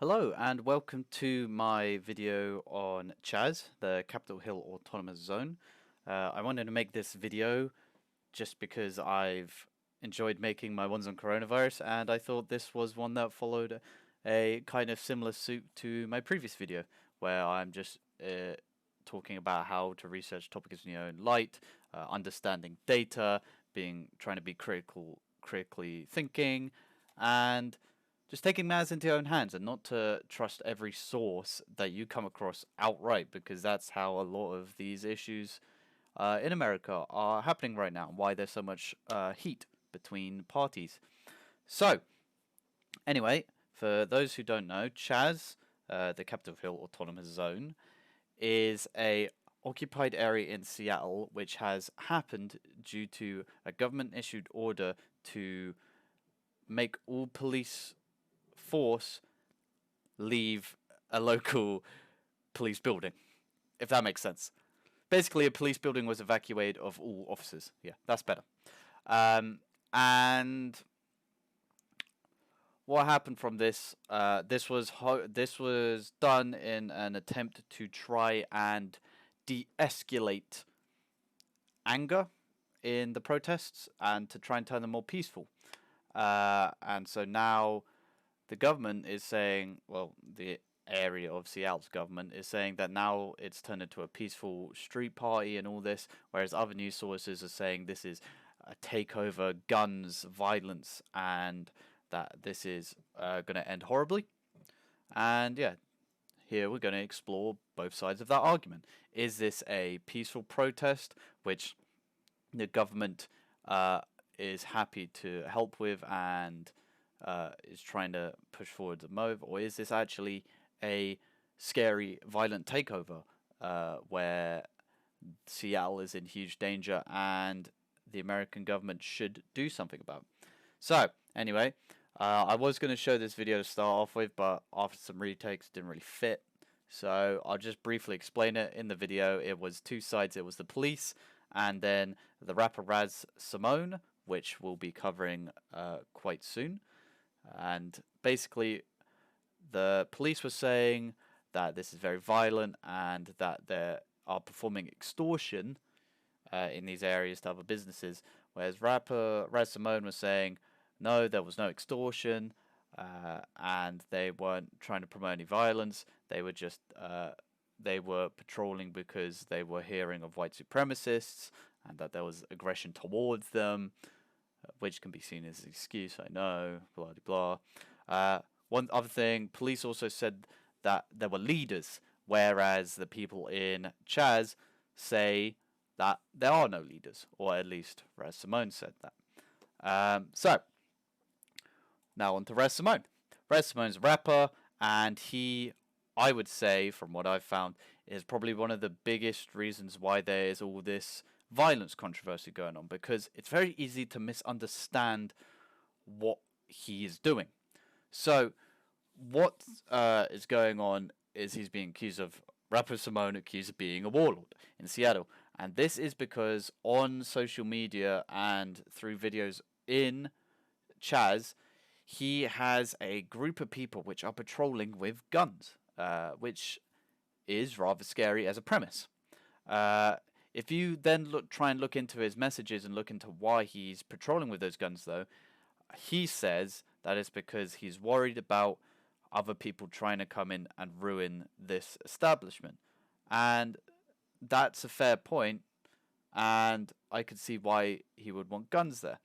Hello and welcome to my video on CHAZ, the Capitol Hill Autonomous Zone. I wanted to make this video just because I've enjoyed making my ones on coronavirus, and I thought this was one that followed a kind of similar suit to my previous video, where I'm just talking about how to research topics in your own light, understanding data, trying to be critically thinking, and just taking matters into your own hands and not to trust every source that you come across outright, because that's how a lot of these issues in America are happening right now, and why there's so much heat between parties. So, anyway, for those who don't know, CHAZ, the Capitol Hill Autonomous Zone, is a occupied area in Seattle which has happened due to a government issued order to make all police force leave a local police building, if that makes sense. Basically, a police building was evacuated of all officers. Yeah, that's better. And what happened from this? This was done in an attempt to try and de-escalate anger in the protests and to try and turn them more peaceful. And so now the government is saying, well, the area of Seattle's government is saying that now it's turned into a peaceful street party and all this, whereas other news sources are saying this is a takeover, guns, violence, and that this is going to end horribly. And yeah, here we're going to explore both sides of that argument. Is this a peaceful protest, which the government is happy to help with and is trying to push forward the move, or is this actually a scary, violent takeover where Seattle is in huge danger and the American government should do something about it? So, anyway, I was going to show this video to start off with, but after some retakes, it didn't really fit. So, I'll just briefly explain it. In the video, it was two sides. It was the police, and then the rapper Raz Simone, which we'll be covering quite soon. And basically, the police were saying that this is very violent and that they are performing extortion in these areas to other businesses, whereas rapper Raz Simone was saying, no, there was no extortion, and they weren't trying to promote any violence. They were just they were patrolling because they were hearing of white supremacists and that there was aggression towards them, which can be seen as an excuse, I know, blah, blah, blah. One other thing, police also said that there were leaders, whereas the people in CHAZ say that there are no leaders, or at least Raz Simone said that. So, now on to Raz Simone. Raz Simone's a rapper, and he, I would say, from what I've found, is probably one of the biggest reasons why there is all this violence controversy going on, because it's very easy to misunderstand what he is doing. So, what is going on is he's being accused of, rapper Simone accused of being a warlord in Seattle. And this is because on social media and through videos in CHAZ, he has a group of people which are patrolling with guns, which is rather scary as a premise. If you then try and look into his messages and look into why he's patrolling with those guns, though, he says that it's because he's worried about other people trying to come in and ruin this establishment. And that's a fair point, and I could see why he would want guns there.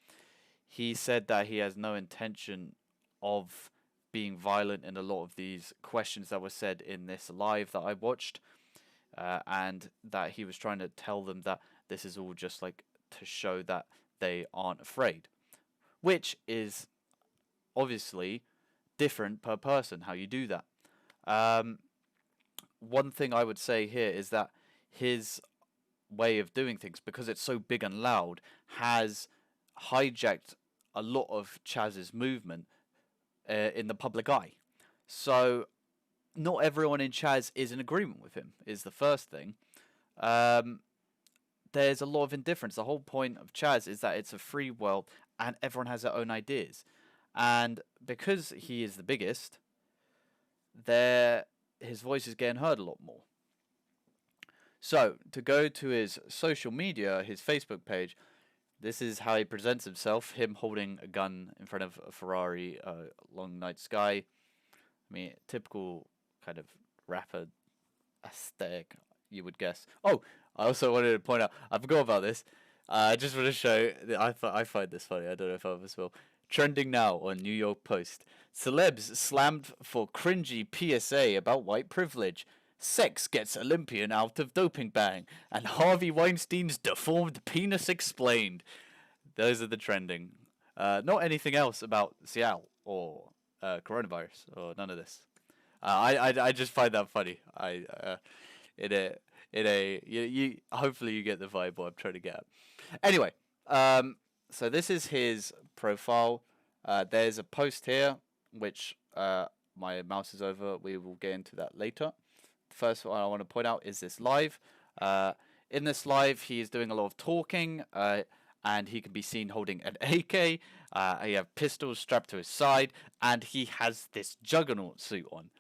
He said that he has no intention of being violent in a lot of these questions that were said in this live that I watched. And that he was trying to tell them that this is all just like to show that they aren't afraid, which is obviously different per person how you do that. One thing I would say here is that his way of doing things, because it's so big and loud, has hijacked a lot of CHAZ's movement in the public eye. So not everyone in CHAZ is in agreement with him, is the first thing. There's a lot of indifference. The whole point of CHAZ is that it's a free world and everyone has their own ideas. And because he is the biggest, his voice is getting heard a lot more. So, to go to his social media, his Facebook page, this is how he presents himself, him holding a gun in front of a Ferrari, long night sky. I mean, typical kind of rapper aesthetic, you would guess. Oh, I also wanted to point out, I forgot about this. I just want to show, I find this funny, I don't know if others will. Trending now on New York Post. Celebs slammed for cringy PSA about white privilege. Sex gets Olympian out of doping bang. And Harvey Weinstein's deformed penis explained. Those are the trending. Not anything else about Seattle or coronavirus or none of this. I just find that funny. You hopefully you get the vibe what I'm trying to get at. Anyway, so this is his profile. There's a post here which my mouse is over. We will get into that later. The first one I want to point out is this live. In this live, he is doing a lot of talking, and he can be seen holding an AK. He have pistols strapped to his side, and he has this juggernaut suit on.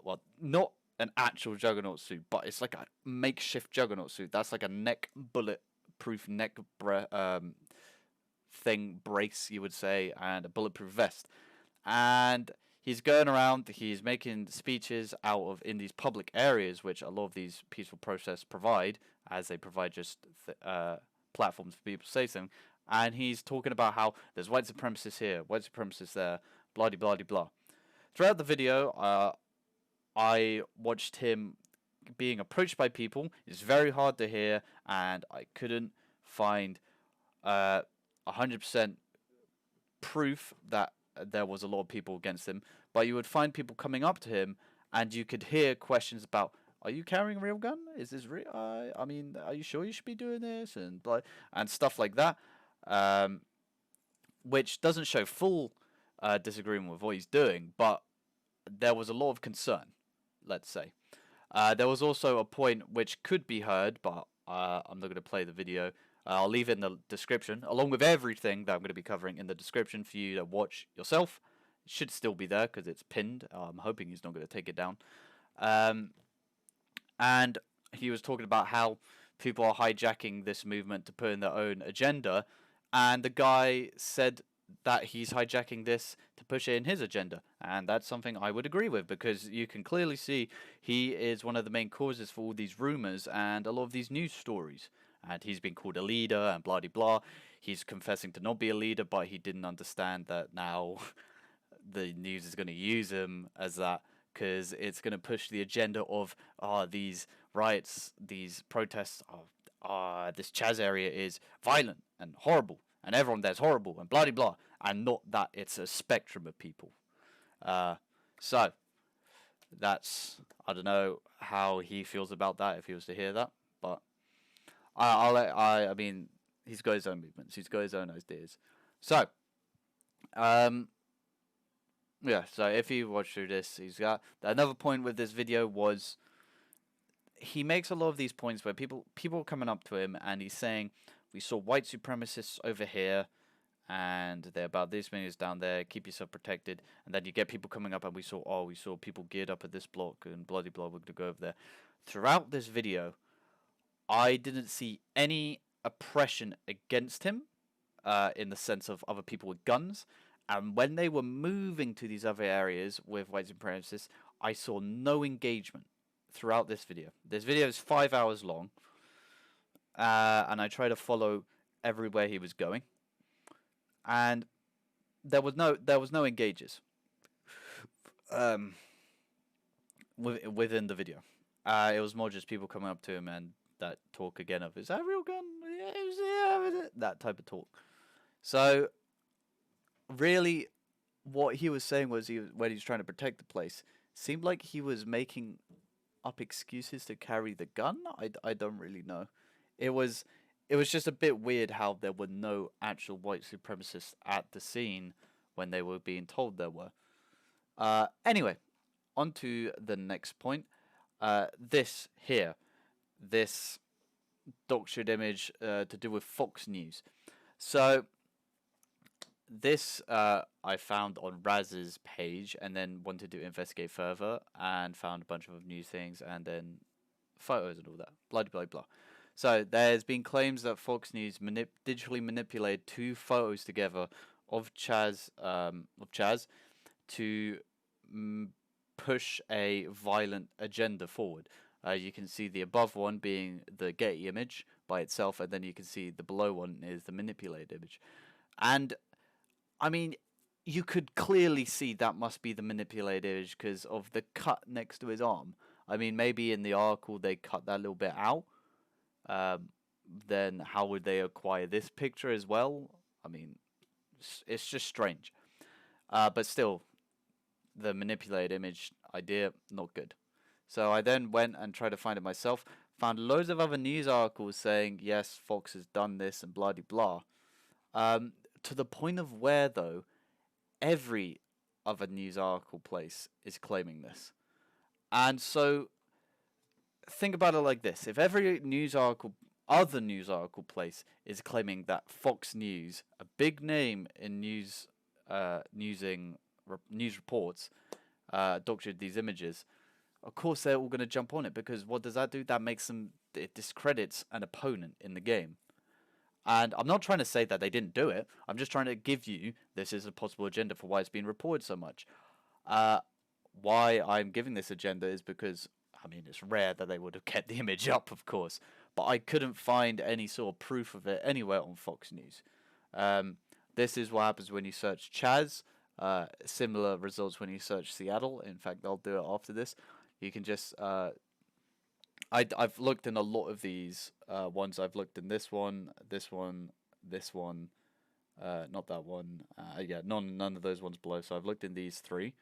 Well, not an actual juggernaut suit, but it's like a makeshift juggernaut suit. That's like a bulletproof neck thing, brace, you would say, and a bulletproof vest. And he's going around, he's making speeches in these public areas, which a lot of these peaceful protests provide, as they provide just platforms for people to say something. And he's talking about how there's white supremacists here, white supremacists there, blah blah blah blah. Throughout the video, I watched him being approached by people. It's very hard to hear, and I couldn't find 100% proof that there was a lot of people against him. But you would find people coming up to him, and you could hear questions about, "Are you carrying a real gun? Is this real? I mean, are you sure you should be doing this?" and stuff like that, which doesn't show full disagreement with what he's doing, but there was a lot of concern, let's say. There was also a point which could be heard, but I'm not going to play the video. I'll leave it in the description, along with everything that I'm going to be covering in the description for you to watch yourself. It should still be there because it's pinned. I'm hoping he's not going to take it down. And he was talking about how people are hijacking this movement to put in their own agenda, and the guy said that he's hijacking this to push it in his agenda, and that's something I would agree with, because you can clearly see he is one of the main causes for all these rumors and a lot of these news stories, and he's been called a leader and blah blah blah. He's confessing to not be a leader, but he didn't understand that now the news is going to use him as that, because it's going to push the agenda of these riots, these protests, this CHAZ area is violent and horrible, and everyone there's horrible and blah blah, and not that it's a spectrum of people. So that's, I don't know how he feels about that if he was to hear that, but I mean, he's got his own movements, he's got his own ideas. So yeah, so if you watch through this, he's got another point with this video was he makes a lot of these points where people are coming up to him and he's saying, "We saw white supremacists over here, and they're about this many down there. Keep yourself protected." And then you get people coming up, and we saw people geared up at this block and bloody blah. We're gonna go over there. Throughout this video, I didn't see any oppression against him, in the sense of other people with guns. And when they were moving to these other areas with white supremacists, I saw no engagement throughout this video. This video is 5 hours long, and I try to follow everywhere he was going, and there was no engages within the video. It was more just people coming up to him and that talk again of, "Is that a real gun?" Yeah, that type of talk. So really, what he was saying was, when he was trying to protect the place, seemed like he was making up excuses to carry the gun. I don't really know. It was just a bit weird how there were no actual white supremacists at the scene when they were being told there were. Anyway, on to the next point. This doctored image to do with Fox News. So this I found on Raz's page, and then wanted to investigate further, and found a bunch of new things, and then photos and all that. Blah blah blah. So there's been claims that Fox News digitally manipulated two photos together of CHAZ to mm, push a violent agenda forward. You can see the above one being the Getty image by itself, and then you can see the below one is the manipulated image. And I mean, you could clearly see that must be the manipulated image because of the cut next to his arm. I mean, maybe in the article they cut that little bit out. Um, then how would they acquire this picture as well? I mean, it's just strange. But still, the manipulated image idea, not good. So I then went and tried to find it myself. Found loads of other news articles saying, yes, Fox has done this and blah blah. To the point of where, though, every other news article place is claiming this. And so think about it like this: if every other news article place is claiming that Fox News, a big name in news reports, doctored these images, of course they're all going to jump on it, because what does that do? That makes them, it discredits an opponent in the game. And I'm not trying to say that they didn't do it. I'm just trying to give you, this is a possible agenda for why it's being reported so much. Why I'm giving this agenda is because, I mean, it's rare that they would have kept the image up, of course, but I couldn't find any sort of proof of it anywhere on Fox News. This is what happens when you search CHAZ. Similar results when you search Seattle. In fact, I'll do it after this. You can just I've looked in a lot of these ones. I've looked in this one, this one, this one, not that one. Yeah, none of those ones below. So I've looked in these three.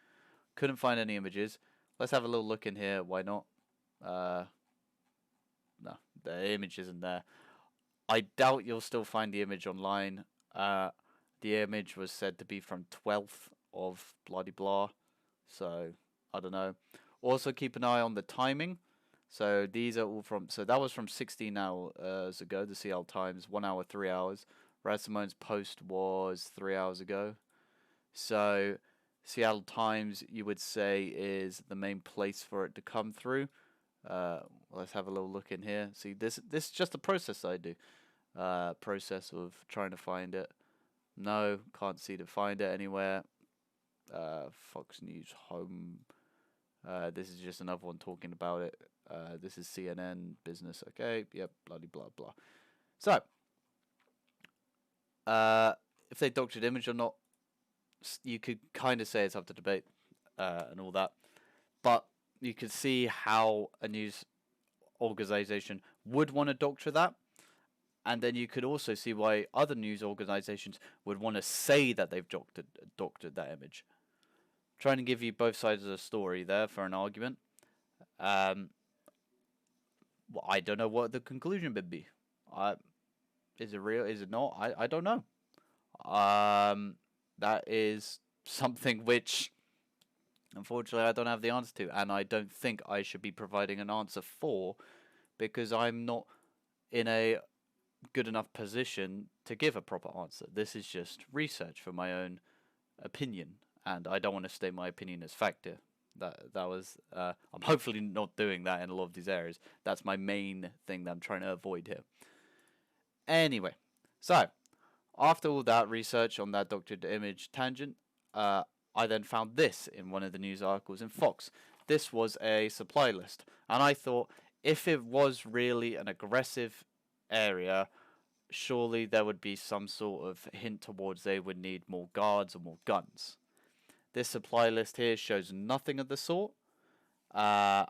Couldn't find any images. Let's have a little look in here. Why not? No, the image isn't there. I doubt you'll still find the image online. The image was said to be from 12th of bloody blah. So I don't know. Also keep an eye on the timing. So these are all from. So that was from 16 hours ago. The Seattle Times, 1 hour, 3 hours. Raz Simone's post was 3 hours ago. So Seattle Times, you would say, is the main place for it to come through. Let's have a little look in here. See, this is just a process I do. Process of trying to find it. No, can't see to find it anywhere. Fox News home. This is just another one talking about it. This is CNN business. Okay, yep, blah blah blah. So, if they doctored image or not, you could kind of say it's up to debate and all that. But you could see how a news organization would want to doctor that. And then you could also see why other news organizations would want to say that they've doctored that image. Trying to give you both sides of the story there for an argument. Well, I don't know what the conclusion would be. Is it real? Is it not? I don't know. That is something which, unfortunately, I don't have the answer to, and I don't think I should be providing an answer for, because I'm not in a good enough position to give a proper answer. This is just research for my own opinion, and I don't want to state my opinion as fact here. That was I'm hopefully not doing that in a lot of these areas. That's my main thing that I'm trying to avoid here. Anyway, so after all that research on that doctored image tangent, I then found this in one of the news articles in Fox. This was a supply list, and I thought, if it was really an aggressive area, surely there would be some sort of hint towards they would need more guards or more guns. This supply list here shows nothing of the sort. I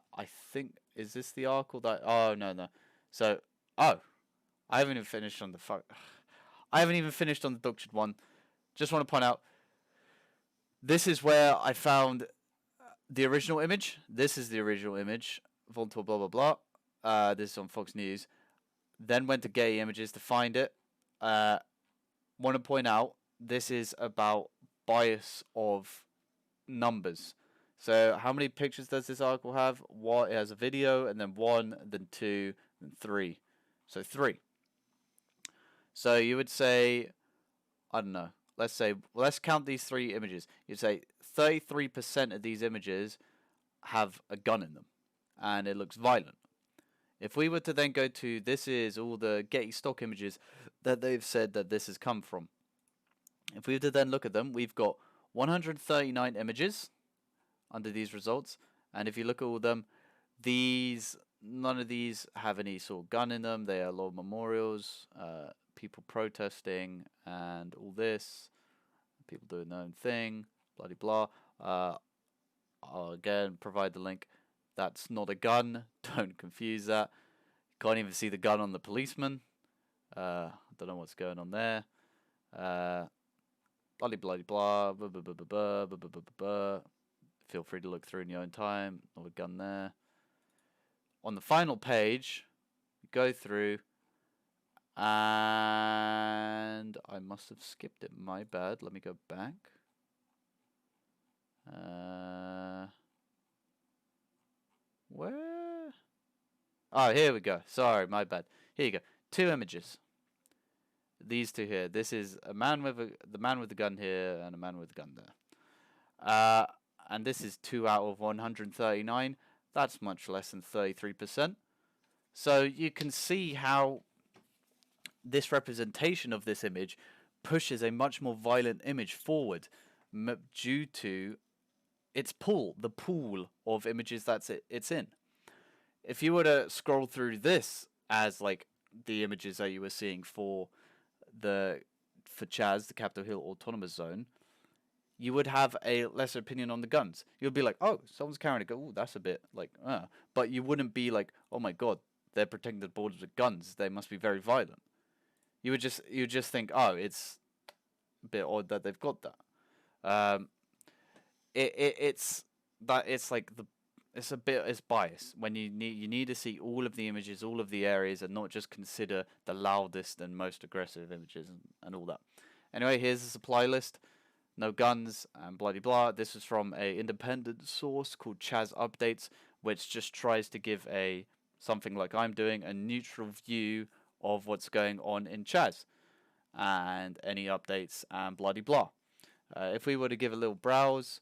think, is this the article that? Oh no. So, I haven't even finished on the I haven't even finished on the doctored one. Just want to point out, this is where I found the original image. This is the original image. Volunteer blah blah blah. This is on Fox News. Then went to Getty Images to find it. Want to point out, this is about bias of numbers. So how many pictures does this article have? It has a video, and then 1, then 2, then 3. So 3. So you would say, I don't know, let's count these 3 images. You'd say 33% of these images have a gun in them, and it looks violent. If we were to then go to, this is all the Getty stock images that they've said that this has come from. If we were to then look at them, we've got 139 images under these results, and if you look at all of them, none of these have any sort of gun in them. They are law memorials, people protesting, and all this, people doing their own thing, bloody blah. I'll again provide the link. That's not a gun. Don't confuse that. Can't even see the gun on the policeman. I don't know what's going on there. Bloody bloody blah. Feel free to look through in your own time. Not a gun there. On the final page, go through, and I must have skipped it. My bad. Let me go back. Where? Oh, here we go. Sorry, my bad. Here you go. 2 images. These 2 here. This is the man with the gun here, and a man with a gun there. And this is 2 out of 139. That's much less than 33%. So you can see how this representation of this image pushes a much more violent image forward due to its the pool of images it's in. If you were to scroll through this as like the images that you were seeing for CHAZ, the Capitol Hill Autonomous Zone, you would have a lesser opinion on the guns. You'd be like, oh, someone's carrying a gun. Oh, that's a bit like, but you wouldn't be like, oh my god, they're protecting the borders with guns. They must be very violent. You would just think, oh, it's a bit odd that they've got that. It's biased when you need to see all of the images, all of the areas, and not just consider the loudest and most aggressive images and all that. Anyway, here's the supply list. No guns and bloody blah. This is from a independent source called CHAZ Updates, which just tries to give something like I'm doing, a neutral view of what's going on in CHAZ and any updates and bloody blah. If we were to give a little browse,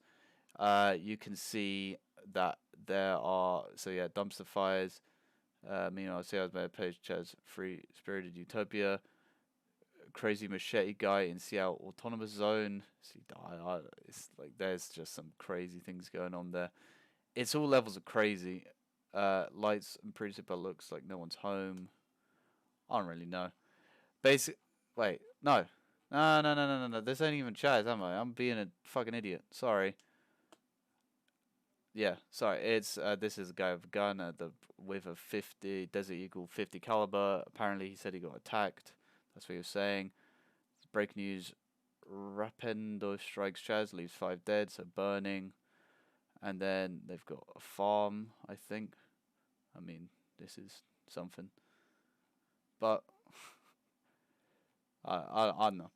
you can see that there are, dumpster fires. Meanwhile, see, I was made a page, CHAZ Free Spirited Utopia, crazy machete guy in Seattle Autonomous Zone. It's like there's just some crazy things going on there. It's all levels of crazy. Lights and pretty simple looks like no one's home. I don't really know. Wait, no. No. This ain't even CHAZ, am I? I'm being a fucking idiot. Sorry. Yeah, sorry. It's this is a guy with a gun with a 50 Desert Eagle 50 caliber. Apparently, he said he got attacked. That's what he was saying. Breaking news: Rapendo strikes CHAZ, leaves 5 dead, so burning. And then they've got a farm, I think. I mean, this is something. But I don't know.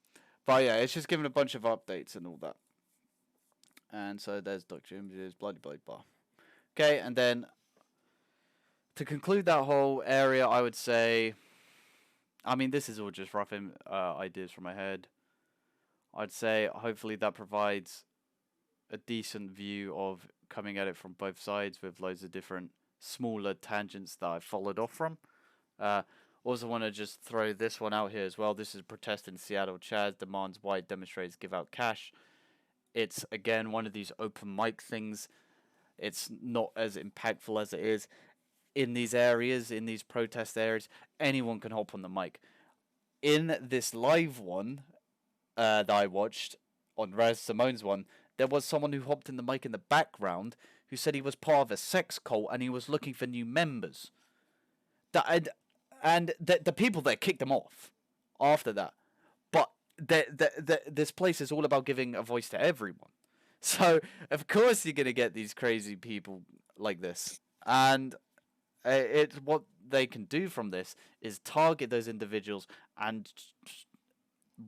But yeah, it's just giving a bunch of updates and all that. And so there's Dr. Images, bloody blah. Okay, and then to conclude that whole area, I would say, I mean, this is all just rough ideas from my head. I'd say hopefully that provides a decent view of coming at it from both sides with loads of different smaller tangents that I followed off from. Also want to just throw this one out here as well. This is a protest in Seattle. CHAZ demands white demonstrators give out cash. It's, again, one of these open mic things. It's not as impactful as it is. In these areas, in these protest areas, anyone can hop on the mic. In this live one that I watched, on Raz Simone's one, there was someone who hopped in the mic in the background who said he was part of a sex cult and he was looking for new members. And the people there kicked him off after that. But this place is all about giving a voice to everyone. So, of course, you're going to get these crazy people like this. And it's what they can do from this is target those individuals and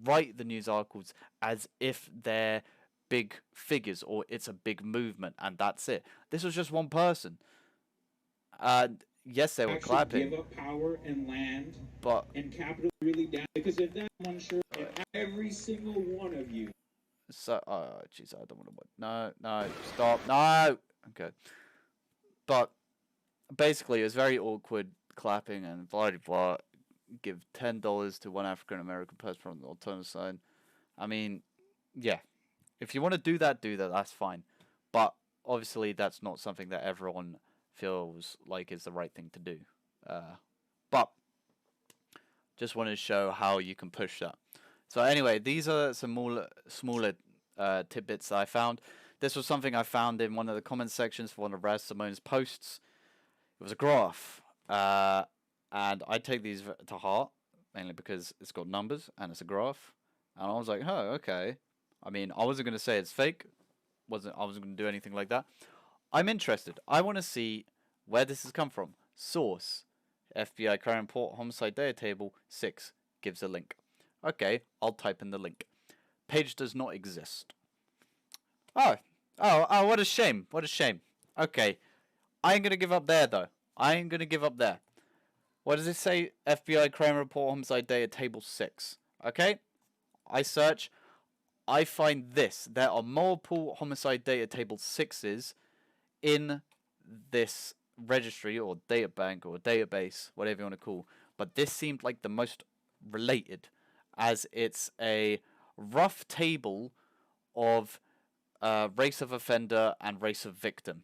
write the news articles as if they're big figures or it's a big movement and that's it. This was just one person. And yes, they were actually clapping, give up power and land but and capital really down. Because if that one sure, if every single one of you. so jeez, I don't want to. No, no, stop, no. Okay, but basically, it was very awkward clapping and blah blah blah. Give $10 to one African American person from the alternative side. I mean, yeah, if you want to do that, that's fine. But obviously, that's not something that everyone feels like is the right thing to do. But just wanted to show how you can push that. So anyway, these are some smaller tidbits that I found. This was something I found in one of the comment sections for one of Raz Simone's posts. It was a graph, and I take these to heart mainly because it's got numbers and it's a graph. And I was like, oh, okay. I mean, I wasn't gonna say it's fake. I wasn't gonna do anything like that. I'm interested. I want to see where this has come from. Source: FBI crime report homicide data table 6 gives a link. Okay, I'll type in the link. Page does not exist. Oh, oh, what a shame. What a shame. Okay, I ain't gonna give up there though. I ain't gonna give up there. What does it say? FBI crime report homicide data table 6. Okay, I search. I find this. There are multiple homicide data table 6s in this registry or data bank or database, whatever you want to call. But this seemed like the most related, as it's a rough table of race of offender and race of victim.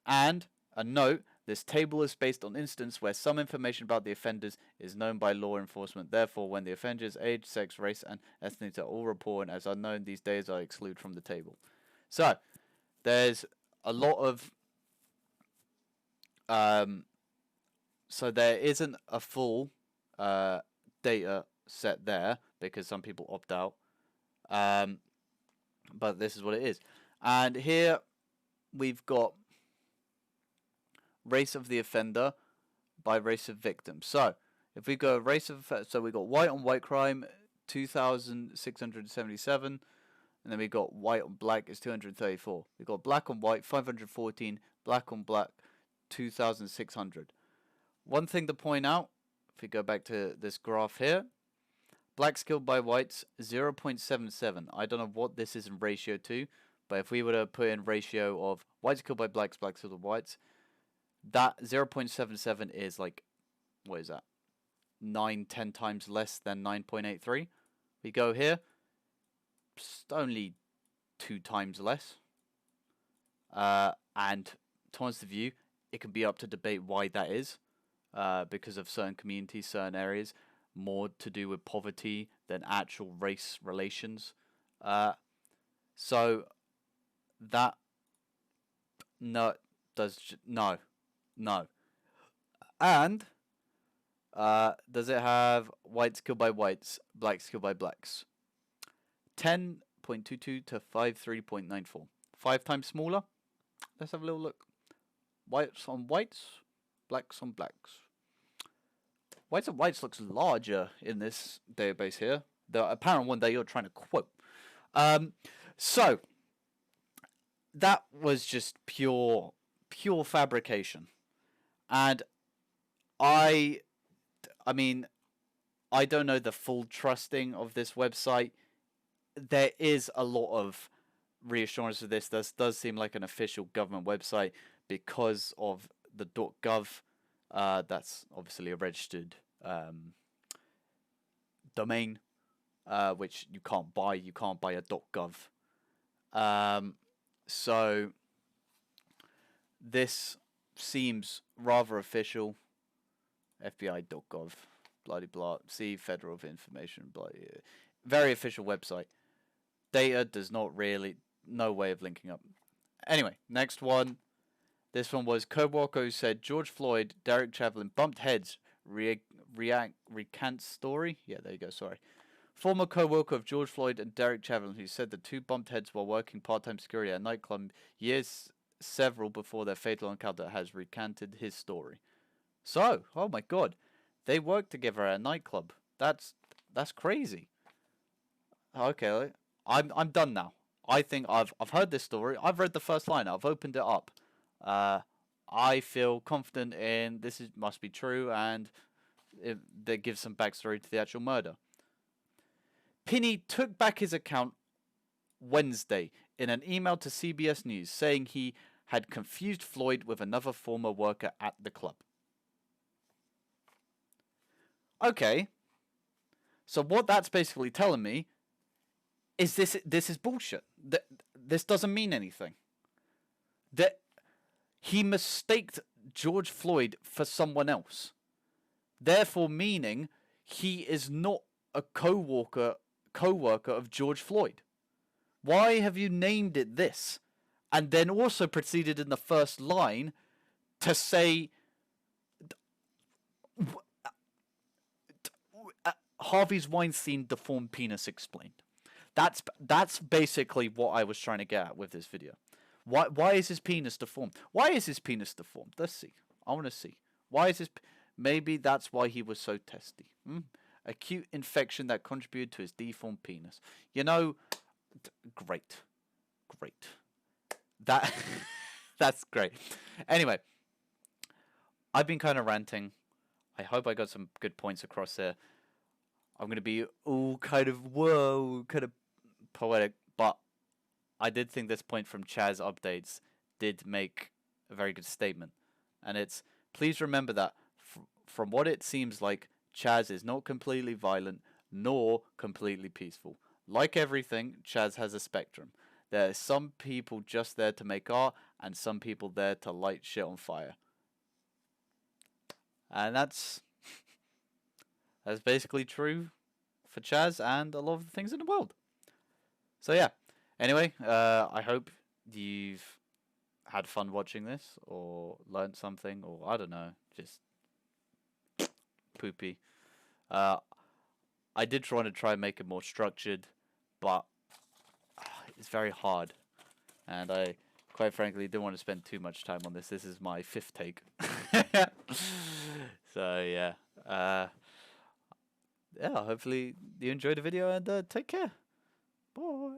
And a note: this table is based on instance where some information about the offenders is known by law enforcement. Therefore, when the offender's age, sex, race, and ethnicity are all reported as unknown, these data are excluded from the table. So, there's a lot of so there isn't a full data set there because some people opt out. But this is what it is. And here we've got race of the offender by race of victim. So if we go race of, so we got white on white crime 2,677, and then we got white on black is 234. We got black on white 514, black on black 2,600. One thing to point out, if we go back to this graph here, blacks killed by whites 0.77. I don't know what this is in ratio to, but if we were to put in ratio of whites killed by blacks, blacks killed by whites, that 0.77 is like, what is that? 9-10 times less than 9.83. We go here, it's only 2 times less. And to honest with you, it can be up to debate why that is. Because of certain communities, certain areas, more to do with poverty than actual race relations. So that no. And does it have whites killed by whites, blacks killed by blacks? 10.22 to 53.94. 5 times smaller. Let's have a little look. Whites on whites, blacks on blacks. Whites on whites looks larger in this database here. The apparent one that you're trying to quote. So that was just pure fabrication. And I mean, I don't know the full trusting of this website. There is a lot of reassurance of this. This does seem like an official government website because of the .gov. That's obviously a registered domain, which you can't buy. You can't buy a .gov. So this seems rather official. FBI.gov, blah blah. See Federal Information, blah. Very official website. Data does not really, no way of linking up. Anyway, next one. This one was COBOL Co said George Floyd, Derek Chauvin bumped heads. Recant story. Yeah, there you go. Sorry. Former co-worker of George Floyd and Derek Chauvin, who said the two bumped heads while working part-time security at a nightclub years several before their fatal encounter, has recanted his story. So, oh my god, they worked together at a nightclub. That's crazy. Okay, I'm done now. I think I've heard this story. I've read the first line. I've opened it up. I feel confident in this must be true, and that gives some backstory to the actual murder. Pinney took back his account Wednesday in an email to CBS News saying he had confused Floyd with another former worker at the club. Okay, so what that's basically telling me is this is bullshit. This doesn't mean anything. That he mistaked George Floyd for someone else, therefore meaning he is not a co-worker of George Floyd. Why have you named it this? And then also proceeded in the first line to say Harvey's Weinstein deformed penis explained. That's basically what I was trying to get at with this video. Why is his penis deformed? Why is his penis deformed? Let's see. I want to see. Why is his... Maybe that's why he was so testy. Acute infection that contributed to his deformed penis. You know, great. That that's great. Anyway, I've been kind of ranting. I hope I got some good points across there. I'm going to be all kind of poetic, but I did think this point from CHAZ updates did make a very good statement. And it's, please remember that from what it seems like, CHAZ is not completely violent nor completely peaceful. Like everything, CHAZ has a spectrum. There are some people just there to make art and some people there to light shit on fire. And that's basically true for CHAZ and a lot of the things in the world. So yeah. Anyway, I hope you've had fun watching this or learned something, or I don't know, just poopy. I did try and make it more structured, but it's very hard, and I quite frankly didn't want to spend too much time on this. This is my 5th take. So yeah, hopefully you enjoyed the video, and take care. Bye.